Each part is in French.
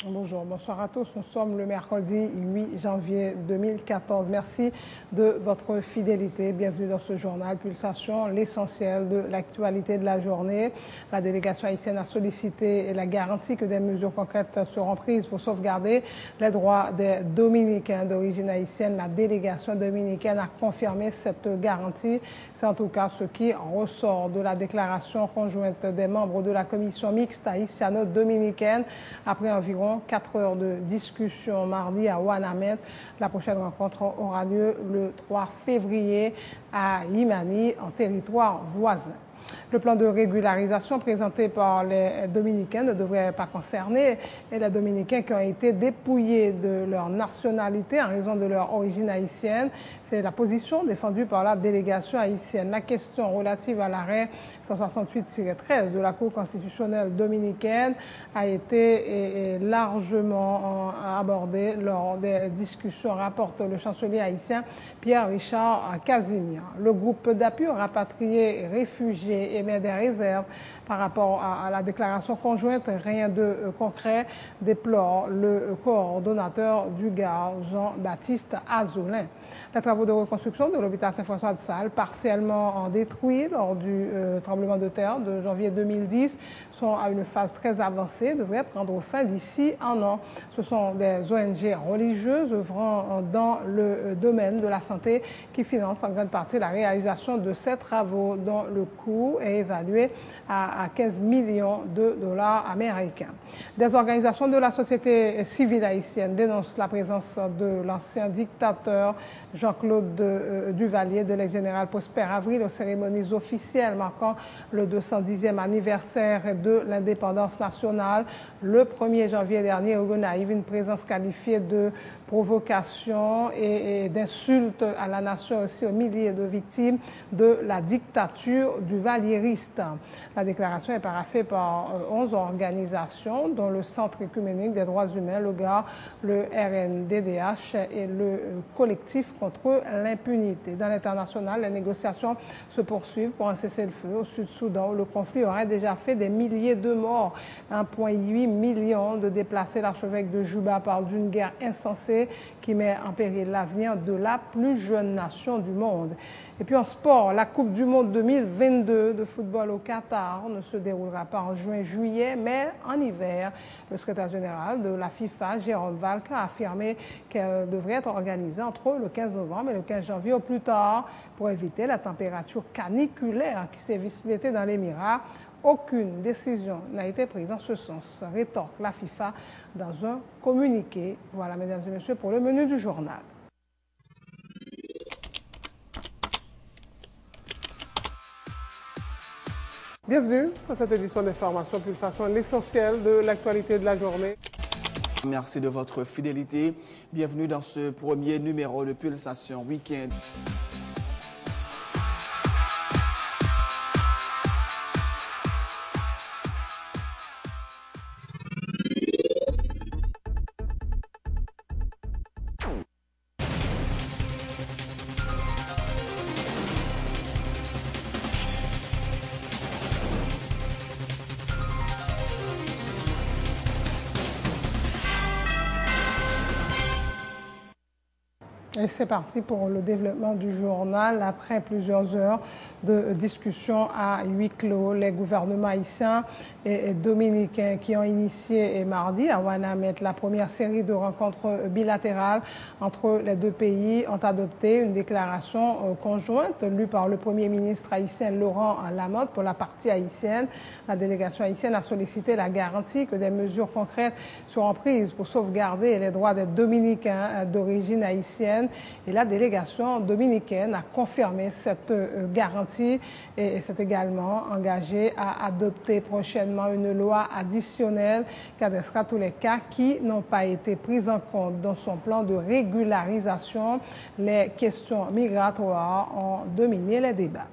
Bonjour, bonsoir à tous. Nous sommes le mercredi 8 janvier 2014. Merci de votre fidélité. Bienvenue dans ce journal Pulsation, l'essentiel de l'actualité de la journée. La délégation haïtienne a sollicité la garantie que des mesures concrètes seront prises pour sauvegarder les droits des Dominicains d'origine haïtienne. La délégation dominicaine a confirmé cette garantie. C'est en tout cas ce qui ressort de la déclaration conjointe des membres de la commission mixte haïtiano-dominicaine après environ 4 heures de discussion mardi à Ouanamet. La prochaine rencontre aura lieu le 3 février à Imani, en territoire voisin. Le plan de régularisation présenté par les Dominicains ne devrait pas concerner les Dominicains qui ont été dépouillés de leur nationalité en raison de leur origine haïtienne. C'est la position défendue par la délégation haïtienne. La question relative à l'arrêt 168-13 de la Cour constitutionnelle dominicaine a été largement abordée lors des discussions, rapporte le chancelier haïtien Pierre-Richard Casimir. Le groupe d'appui aux rapatriés réfugiés émet des réserves par rapport à la déclaration conjointe. Rien de concret, déplore le coordonnateur du GAR, Jean-Baptiste Azoulin. Les travaux de reconstruction de l'hôpital Saint-François de Sales, partiellement détruits lors du tremblement de terre de janvier 2010, sont à une phase très avancée, devraient prendre fin d'ici un an. Ce sont des ONG religieuses œuvrant dans le domaine de la santé qui financent en grande partie la réalisation de ces travaux, dont le coût est évalué à 15 millions de dollars américains. Des organisations de la société civile haïtienne dénoncent la présence de l'ancien dictateur Jean-Claude Duvalier, de l'ex-général Prosper Avril, aux cérémonies officielles marquant le 210e anniversaire de l'indépendance nationale le 1er janvier dernier au Gonaïve. Une présence qualifiée de provocation et d'insulte à la nation, aussi aux milliers de victimes de la dictature duvalieriste. La déclaration est paraphée par 11 organisations, dont le Centre écuménique des droits humains, le GAR, le RNDDH et le collectif contre l'impunité. Dans l'international, les négociations se poursuivent pour un cessez-le-feu au Sud-Soudan, où le conflit aurait déjà fait des milliers de morts. 1,8 million de déplacés. L'archevêque de Juba parle d'une guerre insensée qui met en péril l'avenir de la plus jeune nation du monde. Et puis en sport, la Coupe du Monde 2022 de football au Qatar ne se déroulera pas en juin-juillet, mais en hiver. Le secrétaire général de la FIFA, Jérôme Valcke, a affirmé qu'elle devrait être organisée entre le 15 novembre et le 15 janvier au plus tard pour éviter la température caniculaire qui sévit cet été dans l'Émirat. Aucune décision n'a été prise en ce sens, rétorque la FIFA dans un communiqué. Voilà, mesdames et messieurs, pour le menu du journal. Bienvenue dans cette édition d'Information Pulsation, l'essentiel de l'actualité de la journée. Merci de votre fidélité. Bienvenue dans ce premier numéro de Pulsation Week-end. Et c'est parti pour le développement du journal. Après plusieurs heures de discussion à huis clos, les gouvernements haïtiens et dominicains qui ont initié mardi à Ouanamet la première série de rencontres bilatérales entre les deux pays ont adopté une déclaration conjointe lue par le Premier ministre haïtien Laurent Lamotte pour la partie haïtienne. La délégation haïtienne a sollicité la garantie que des mesures concrètes seront prises pour sauvegarder les droits des Dominicains d'origine haïtienne. Et la délégation dominicaine a confirmé cette garantie et s'est également engagée à adopter prochainement une loi additionnelle qui adressera tous les cas qui n'ont pas été pris en compte dans son plan de régularisation. Les questions migratoires ont dominé les débats.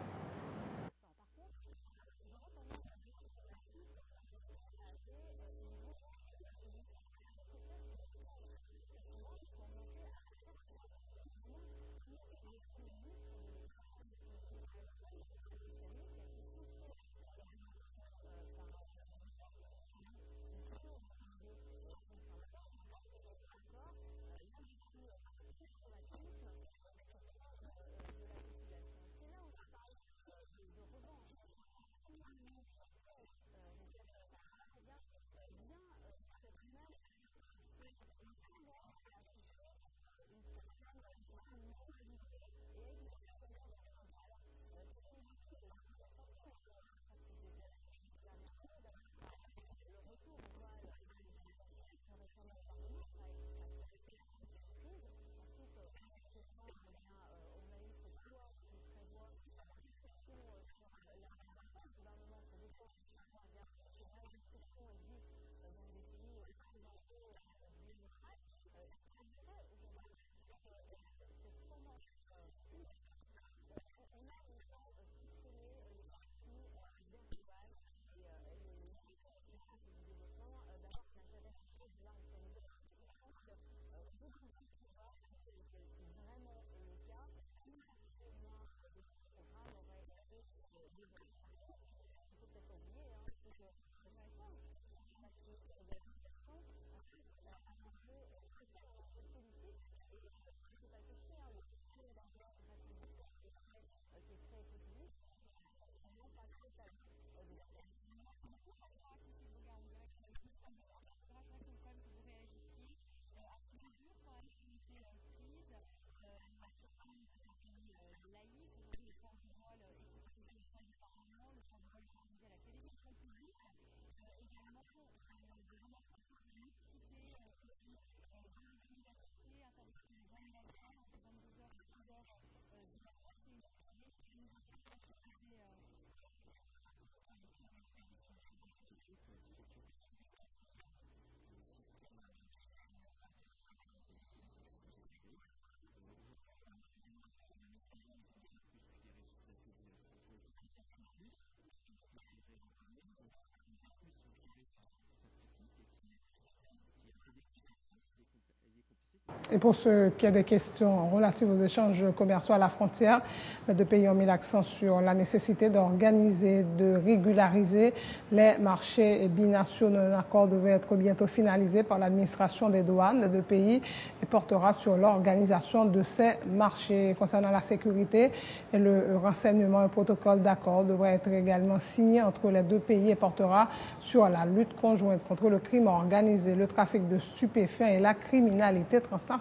Et pour ce qui est des questions relatives aux échanges commerciaux à la frontière, les deux pays ont mis l'accent sur la nécessité d'organiser, de régulariser les marchés binationaux. Un accord devait être bientôt finalisé par l'administration des douanes des deux pays et portera sur l'organisation de ces marchés. Concernant la sécurité et le renseignement, un protocole d'accord devrait être également signé entre les deux pays et portera sur la lutte conjointe contre le crime organisé, le trafic de stupéfiants et la criminalité transnationale.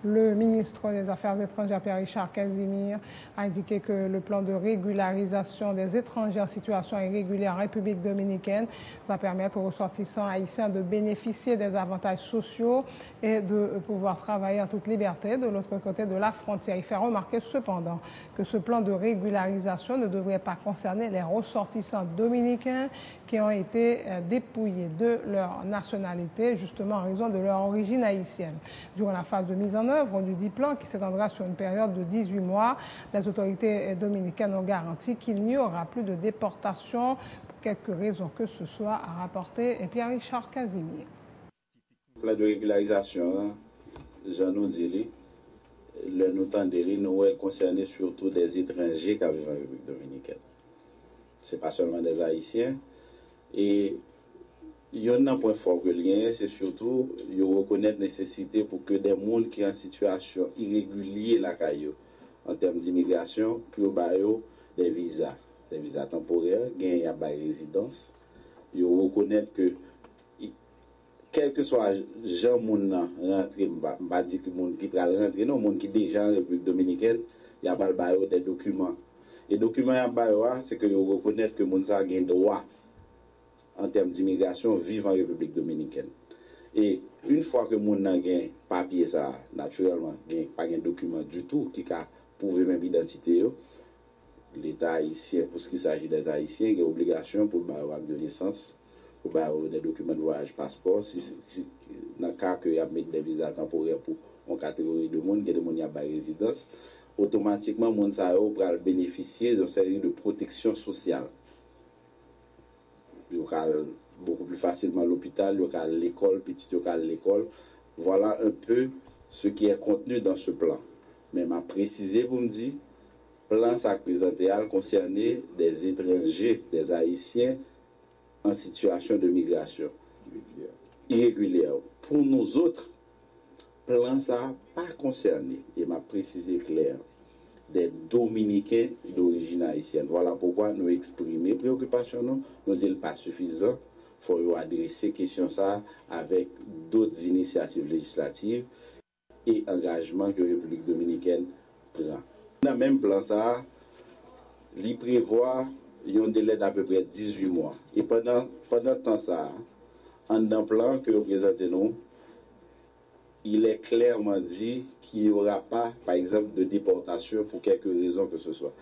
Le ministre des Affaires étrangères, Pierre-Richard Casimir, a indiqué que le plan de régularisation des étrangers en situation irrégulière en République dominicaine va permettre aux ressortissants haïtiens de bénéficier des avantages sociaux et de pouvoir travailler en toute liberté de l'autre côté de la frontière. Il fait remarquer cependant que ce plan de régularisation ne devrait pas concerner les ressortissants dominicains qui ont été dépouillés de leur nationalité, justement en raison de leur origine haïtienne. Durant la phase de mise en œuvre du dit plan, qui s'étendra sur une période de 18 mois, les autorités dominicaines ont garanti qu'il n'y aura plus de déportation pour quelque raison que ce soit, a rapporté Pierre-Richard Casimir. Le plan de régularisation, j'en nous dis, le nous tendez, nous concerné surtout des étrangers qui vivent en République dominicaine. Ce n'est pas seulement des Haïtiens. Et il y a un point fort que lien, c'est surtout de reconnaître la nécessité pour que des gens qui sont en situation irrégulière la caillou en termes d'immigration pour des visas temporaires, il y a des résidences. Ils reconnaître que quel que soit les gens qui rentrent, pas dire que les gens qui peuvent rentrer, non, les gens qui sont déjà en République dominicaine, il y a des documents. Et les documents, c'est que vous reconnaissez que les gens ont des droits en termes d'immigration vivent en République dominicaine. Et une fois que les gens ont un papier, ça, naturellement, pas de document du tout qui a prouvé même l'identité, l'État haïtien, pour ce qui s'agit des Haïtiens, il y a obligation pour le acte de naissance, pour des documents de voyage, passeport, dans le cas qu'il y a des visas temporaires pour une catégorie de monde, qui a des résidences, automatiquement, les gens pourront bénéficier d'une série de protection sociale. Ils vont beaucoup plus facilement à l'hôpital, ils vont à l'école, petit à l'école. Voilà un peu ce qui est contenu dans ce plan. Mais m'a précisé, vous me dites, plan ça présenté à concerner des étrangers, des Haïtiens en situation de migration irrégulière. Pour nous autres, plan ça pas concerné. Et m'a précisé clair. Des Dominicains d'origine haïtienne. Voilà pourquoi nous exprimons préoccupation, nous disons pas suffisant. faut adresser question ça avec d'autres initiatives législatives et engagements que la République dominicaine prend. Dans le même plan ça, il prévoit un délai d'à peu près 18 mois. Et pendant ce temps ça, en plan que vous présentez nous, il est clairement dit qu'il n'y aura pas, par exemple, de déportation pour quelque raison que ce soit.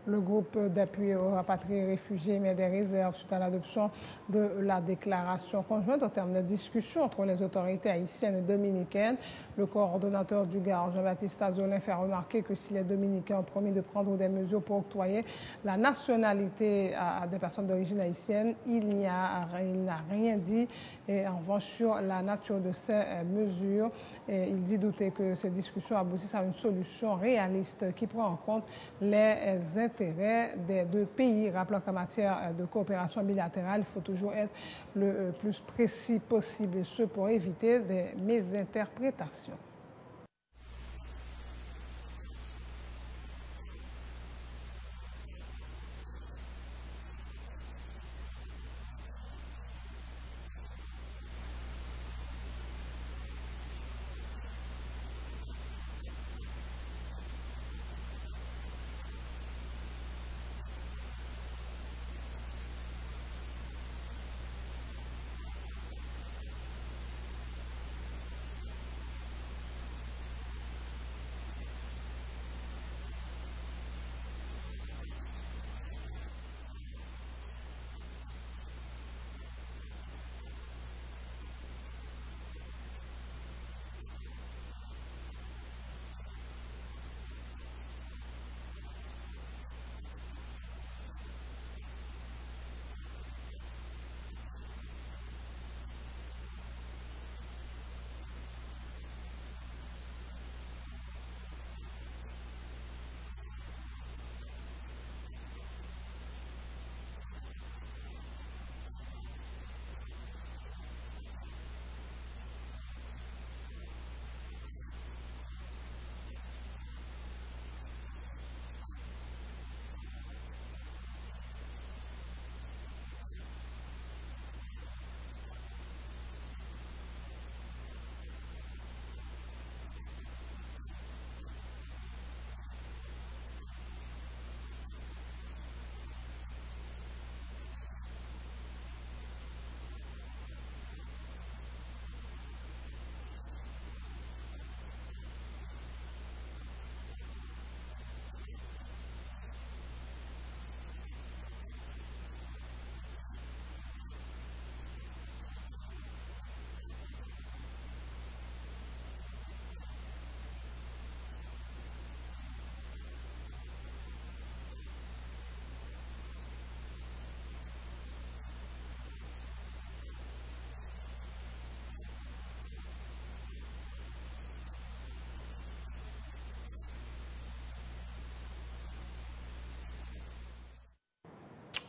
Le groupe d'appui aux rapatriés et réfugiés met des réserves suite à l'adoption de la déclaration conjointe au terme de discussions entre les autorités haïtiennes et dominicaines. Le coordonnateur du GAR, Jean-Baptiste Azolin, fait remarquer que si les Dominicains ont promis de prendre des mesures pour octroyer la nationalité à des personnes d'origine haïtienne, il n'a rien dit en revanche sur la nature de ces mesures. Et il dit douter que ces discussions aboutissent à une solution réaliste qui prend en compte les intérêts des deux pays. Rappelant qu'en matière de coopération bilatérale, il faut toujours être le plus précis possible, et ce pour éviter des mésinterprétations.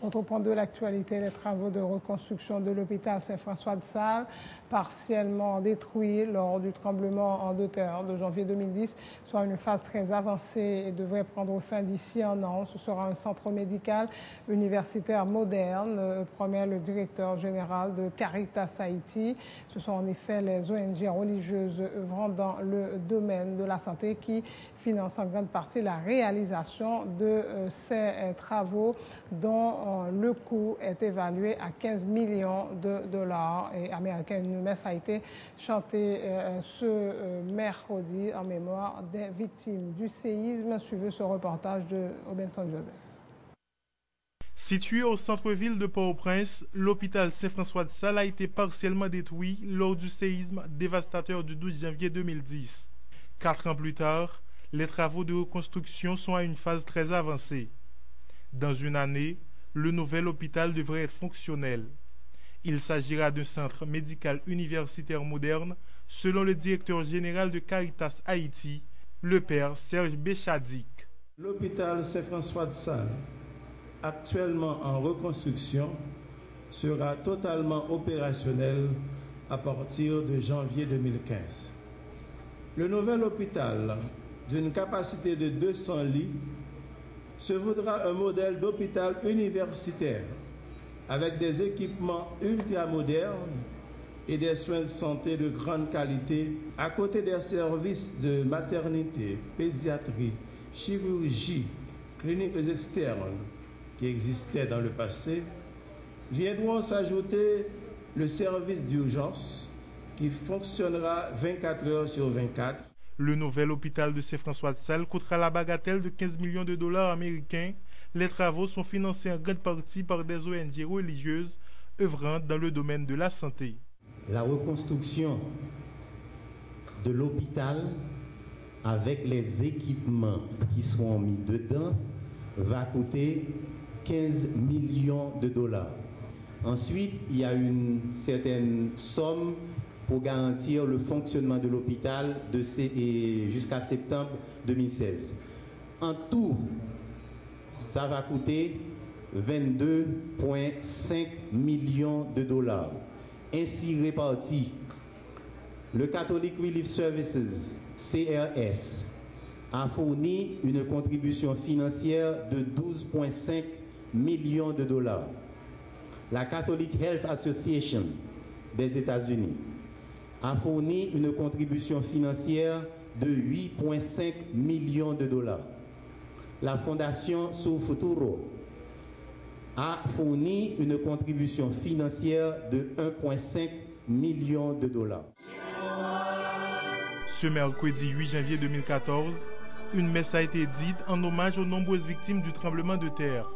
Autre point de l'actualité, les travaux de reconstruction de l'hôpital Saint-François-de-Sales, partiellement détruits lors du tremblement en deux terres de janvier 2010, soit une phase très avancée et devrait prendre fin d'ici un an. Ce sera un centre médical universitaire moderne, promet le directeur général de Caritas Haïti. Ce sont en effet les ONG religieuses œuvrant dans le domaine de la santé qui financent en grande partie la réalisation de ces travaux dont le coût est évalué à 15 millions de dollars américains. Une messe a été chantée ce mercredi en mémoire des victimes du séisme. Suivez ce reportage de Robinson Joseph. Situé au centre-ville de Port-au-Prince, l'hôpital Saint-François-de-Sales a été partiellement détruit lors du séisme dévastateur du 12 janvier 2010. 4 ans plus tard, les travaux de reconstruction sont à une phase très avancée. Dans une année, le nouvel hôpital devrait être fonctionnel. Il s'agira d'un centre médical universitaire moderne, selon le directeur général de Caritas Haïti, le père Serge Béchadik. L'hôpital Saint-François-de-Sales, actuellement en reconstruction, sera totalement opérationnel à partir de janvier 2015. Le nouvel hôpital, d'une capacité de 200 lits, se voudra un modèle d'hôpital universitaire avec des équipements ultramodernes et des soins de santé de grande qualité, à côté des services de maternité, pédiatrie, chirurgie, cliniques externes qui existaient dans le passé, viendront s'ajouter le service d'urgence qui fonctionnera 24 heures sur 24. Le nouvel hôpital de Saint-François-de-Sales coûtera la bagatelle de 15 millions de dollars américains. Les travaux sont financés en grande partie par des ONG religieuses œuvrant dans le domaine de la santé. La reconstruction de l'hôpital avec les équipements qui seront mis dedans va coûter 15 millions de dollars. Ensuite, il y a une certaine somme pour garantir le fonctionnement de l'hôpital jusqu'à septembre 2016. En tout, ça va coûter 22,5 millions de dollars. Ainsi répartis, le Catholic Relief Services, CRS, a fourni une contribution financière de 12,5 millions de dollars. La Catholic Health Association des États-Unis a fourni une contribution financière de 8,5 millions de dollars. La Fondation Su Futuro a fourni une contribution financière de 1,5 million de dollars. Ce mercredi 8 janvier 2014, une messe a été dite en hommage aux nombreuses victimes du tremblement de terre.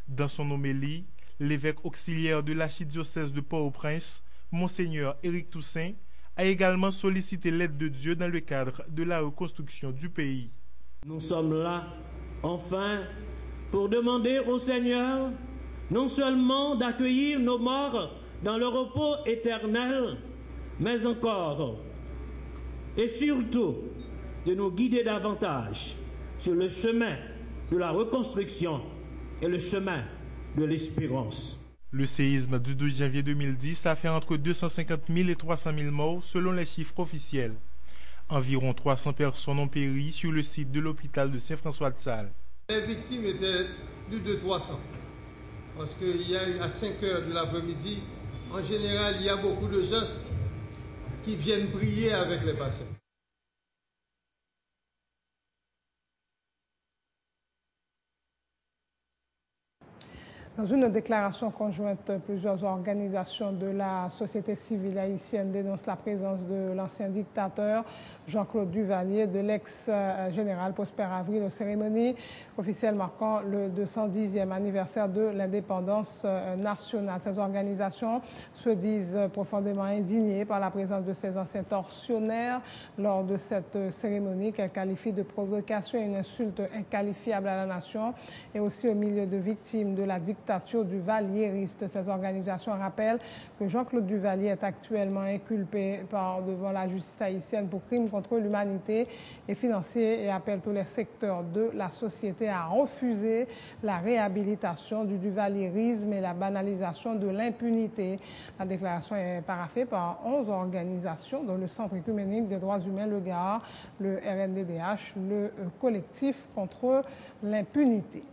Dans son homélie, l'évêque auxiliaire de l'archidiocèse de Port-au-Prince, Monseigneur Éric Toussaint, a également sollicité l'aide de Dieu dans le cadre de la reconstruction du pays. Nous sommes là, enfin, pour demander au Seigneur non seulement d'accueillir nos morts dans le repos éternel, mais encore et surtout de nous guider davantage sur le chemin de la reconstruction et le chemin de l'espérance. Le séisme du 12 janvier 2010 a fait entre 250 000 et 300 000 morts selon les chiffres officiels. Environ 300 personnes ont péri sur le site de l'hôpital de Saint-François-de-Sales. Les victimes étaient plus de 300. Parce qu'il y a à 5 heures de l'après-midi, en général, il y a beaucoup de gens qui viennent prier avec les patients. Dans une déclaration conjointe, plusieurs organisations de la société civile haïtienne dénoncent la présence de l'ancien dictateur Jean-Claude Duvalier, de l'ex-général Prosper Avril aux cérémonies officielles marquant le 210e anniversaire de l'indépendance nationale. Ces organisations se disent profondément indignées par la présence de ces anciens tortionnaires lors de cette cérémonie qu'elles qualifient de provocation et une insulte inqualifiable à la nation et aussi au milieu de victimes de la dictature duvalieriste. Ces organisations rappellent que Jean-Claude Duvalier est actuellement inculpé devant la justice haïtienne pour crimes contre l'humanité et financier et appellent tous les secteurs de la société à refuser la réhabilitation du duvalierisme et la banalisation de l'impunité. La déclaration est paraphée par 11 organisations dont le Centre écuménique des droits humains, le GAAR, le RNDDH, le collectif contre l'impunité.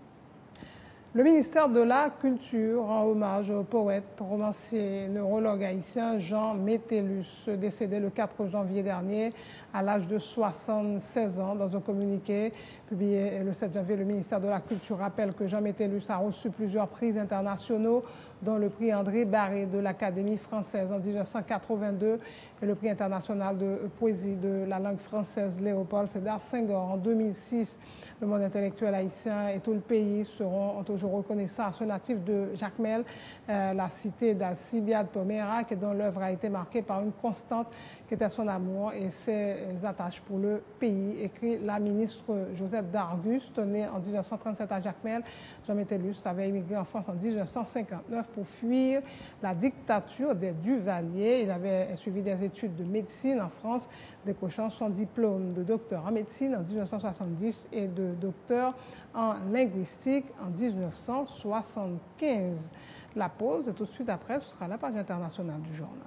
Le ministère de la Culture rend hommage au poète, romancier, neurologue haïtien Jean Métellus, décédé le 4 janvier dernier à l'âge de 76 ans. Dans un communiqué publié le 7 janvier, le ministère de la Culture rappelle que Jean Métellus a reçu plusieurs prix internationaux, dont le prix André Barré de l'Académie française en 1982 et le prix international de poésie de la langue française Léopold Sédar Senghor en 2006. Le monde intellectuel haïtien et tout le pays ont toujours reconnaissant à ce natif de Jacmel, la cité d'Alcibiade Pomérac, dont l'œuvre a été marquée par une constante qui était son amour et ses attaches pour le pays, écrit la ministre Josette Darguste, née en 1937 à Jacmel. Jean Métellus avait immigré en France en 1959 pour fuir la dictature des Duvaliers. Il avait suivi des études de médecine en France, décrochant son diplôme de docteur en médecine en 1970 et de docteur en linguistique en 1975. La pause, tout de suite après, ce sera la page internationale du journal.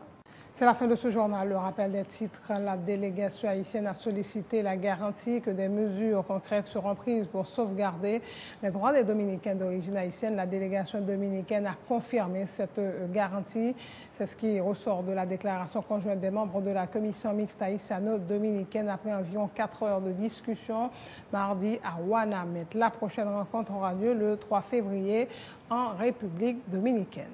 C'est la fin de ce journal. Le rappel des titres. La délégation haïtienne a sollicité la garantie que des mesures concrètes seront prises pour sauvegarder les droits des Dominicains d'origine haïtienne. La délégation dominicaine a confirmé cette garantie. C'est ce qui ressort de la déclaration conjointe des membres de la commission mixte haïtiano-dominicaine après environ 4 heures de discussion mardi à Ouanamet. La prochaine rencontre aura lieu le 3 février en République dominicaine.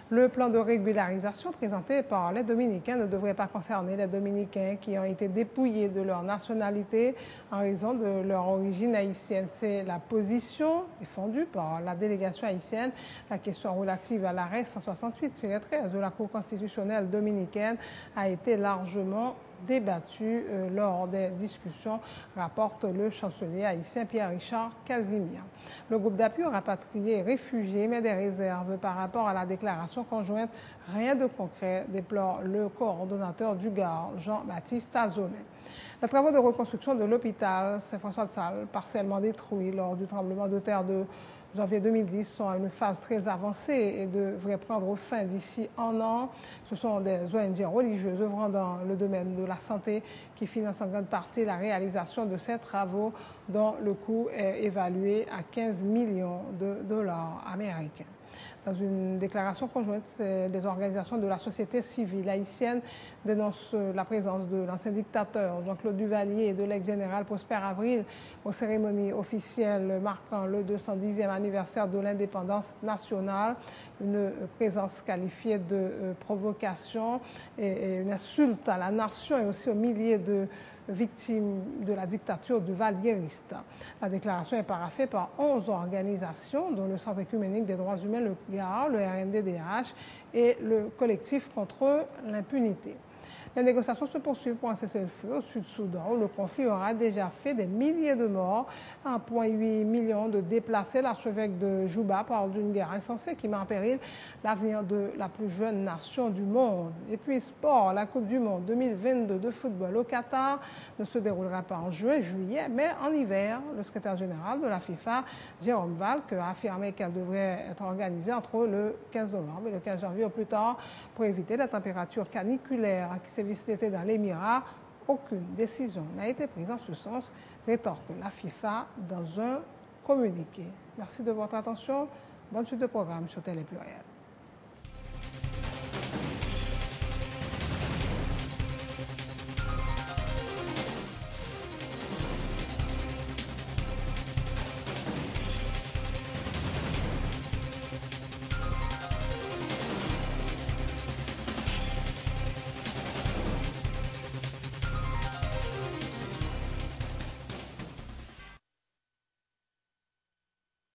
Le plan de régularisation présenté par les Dominicains ne devrait pas concerner les Dominicains qui ont été dépouillés de leur nationalité en raison de leur origine haïtienne. C'est la position défendue par la délégation haïtienne. La question relative à l'arrêt 168-13 de la Cour constitutionnelle dominicaine a été largement débattu lors des discussions, rapporte le chancelier haïtien Pierre-Richard Casimir. Le groupe d'appui aux rapatriés et réfugiés met des réserves par rapport à la déclaration conjointe. Rien de concret, déplore le coordonnateur du GAR, Jean-Baptiste Azonet. Les travaux de reconstruction de l'hôpital Saint-François-de-Sales, partiellement détruit lors du tremblement de terre de janvier 2010, sont à une phase très avancée et devraient prendre fin d'ici un an. Ce sont des ONG religieuses œuvrant dans le domaine de la santé qui financent en grande partie la réalisation de ces travaux dont le coût est évalué à 15 millions de dollars américains. Dans une déclaration conjointe, les organisations de la société civile haïtienne dénoncent la présence de l'ancien dictateur Jean-Claude Duvalier et de l'ex-général Prosper Avril aux cérémonies officielles marquant le 210e anniversaire de l'indépendance nationale. Une présence qualifiée de provocation et une insulte à la nation et aussi aux milliers de victimes de la dictature duvalieriste. La déclaration est paraphée par 11 organisations, dont le Centre écuménique des droits humains, le GAR, le RNDDH et le collectif contre l'impunité. Les négociations se poursuivent pour un cessez-le-feu au Sud-Soudan, où le conflit aura déjà fait des milliers de morts, 1,8 million de déplacés. L'archevêque de Juba parle d'une guerre insensée qui met en péril l'avenir de la plus jeune nation du monde. Et puis sport, la Coupe du Monde 2022 de football au Qatar ne se déroulera pas en juin-juillet, mais en hiver. Le secrétaire général de la FIFA, Jérôme Valk, a affirmé qu'elle devrait être organisée entre le 15 novembre et le 15 janvier au plus tard pour éviter la température caniculaire qui sévit cet été dans l'Émirat. Aucune décision n'a été prise en ce sens, rétorque la FIFA dans un communiqué. Merci de votre attention. Bonne suite de programme sur Télé Pluriel.